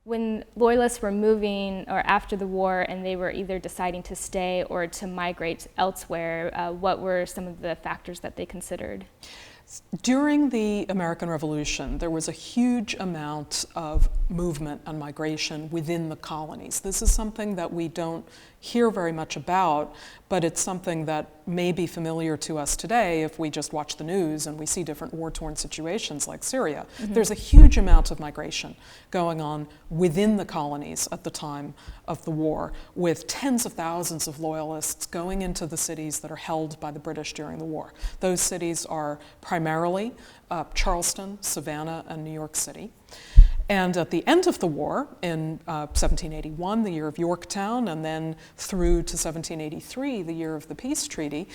When Loyalists were moving or after the war and they were either deciding to stay or to migrate elsewhere, what were some of the factors that they considered? During the American Revolution, there was a huge amount of movement and migration within the colonies. This is something that we don't hear very much about, but it's something that may be familiar to us today if we just watch the news and we see different war-torn situations like Syria. Mm-hmm. There's a huge amount of migration going on within the colonies at the time of the war, with tens of thousands of Loyalists going into the cities that are held by the British during the war. Those cities are primarily Charleston, Savannah, and New York City. And at the end of the war, in 1781, the year of Yorktown, and then through to 1783, the year of the peace treaty,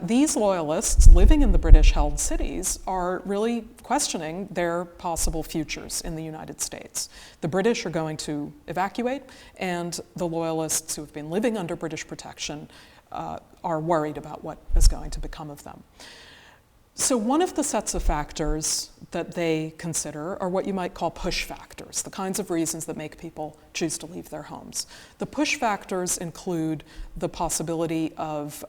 these Loyalists living in the British-held cities are really questioning their possible futures in the United States. The British are going to evacuate, and the Loyalists who have been living under British protection are worried about what is going to become of them. So one of the sets of factors that they consider are what you might call push factors, the kinds of reasons that make people choose to leave their homes. The push factors include the possibility of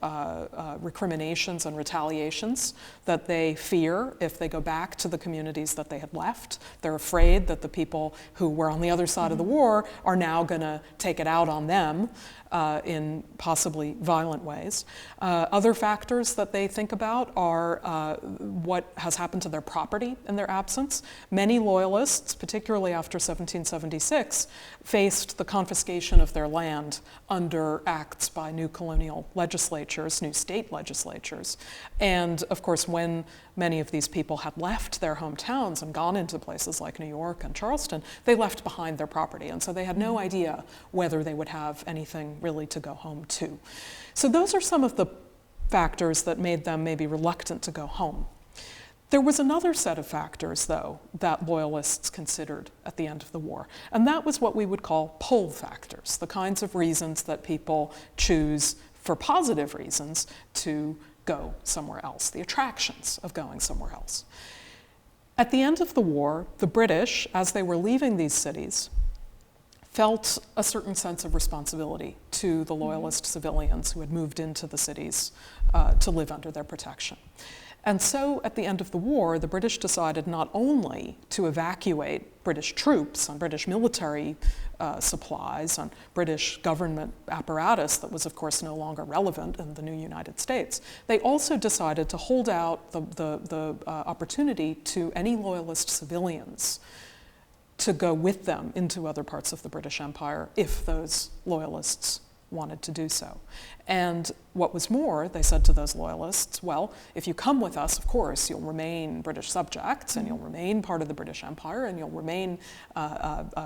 recriminations and retaliations that they fear if they go back to the communities that they had left. They're afraid that the people who were on the other side of the war are now going to take it out on them in possibly violent ways. Other factors that they think about are what has happened to their property in their absence. Many Loyalists, particularly after 1776, faced the confiscation of their land under acts by new colonial legislatures, new state legislatures. And of course, when many of these people had left their hometowns and gone into places like New York and Charleston, they left behind their property. And so they had no idea whether they would have anything really to go home to. So those are some of the factors that made them maybe reluctant to go home. There was another set of factors, though, that Loyalists considered at the end of the war, and that was what we would call pull factors, the kinds of reasons that people choose, for positive reasons, to go somewhere else, the attractions of going somewhere else. At the end of the war, the British, as they were leaving these cities, felt a certain sense of responsibility to the Loyalist civilians who had moved into the cities to live under their protection. And so at the end of the war, the British decided not only to evacuate British troops and British military supplies and British government apparatus that was, of course, no longer relevant in the new United States, they also decided to hold out the opportunity to any Loyalist civilians to go with them into other parts of the British Empire if those Loyalists wanted to do so. And what was more, they said to those Loyalists, well, if you come with us, of course, you'll remain British subjects and you'll remain part of the British Empire and you'll remain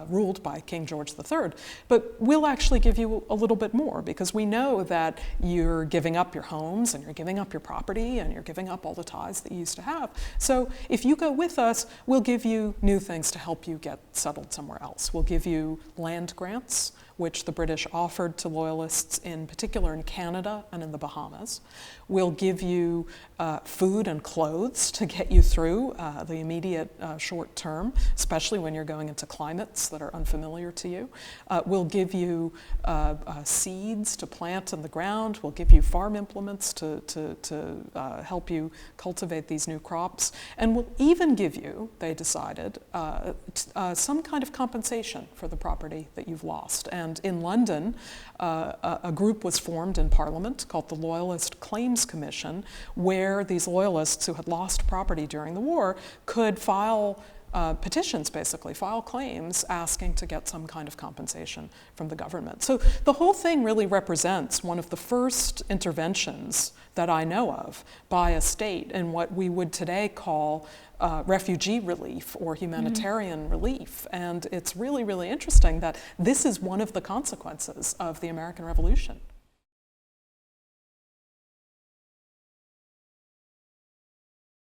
ruled by King George III, but we'll actually give you a little bit more because we know that you're giving up your homes and you're giving up your property and you're giving up all the ties that you used to have. So if you go with us, we'll give you new things to help you get settled somewhere else. We'll give you land grants, which the British offered to Loyalists in particular in Canada and in the Bahamas. We'll give you food and clothes to get you through the immediate short term, especially when you're going into climates that are unfamiliar to you. We'll give you seeds to plant in the ground. We'll give you farm implements to help you cultivate these new crops. And we'll even give you, they decided, some kind of compensation for the property that you've lost. And in London, a group was formed in Parliament called the Loyalist Claims Commission, where these Loyalists who had lost property during the war could file petitions, basically, file claims asking to get some kind of compensation from the government. So the whole thing really represents one of the first interventions that I know of by a state in what we would today call refugee relief or humanitarian relief. And it's really, really interesting that this is one of the consequences of the American Revolution.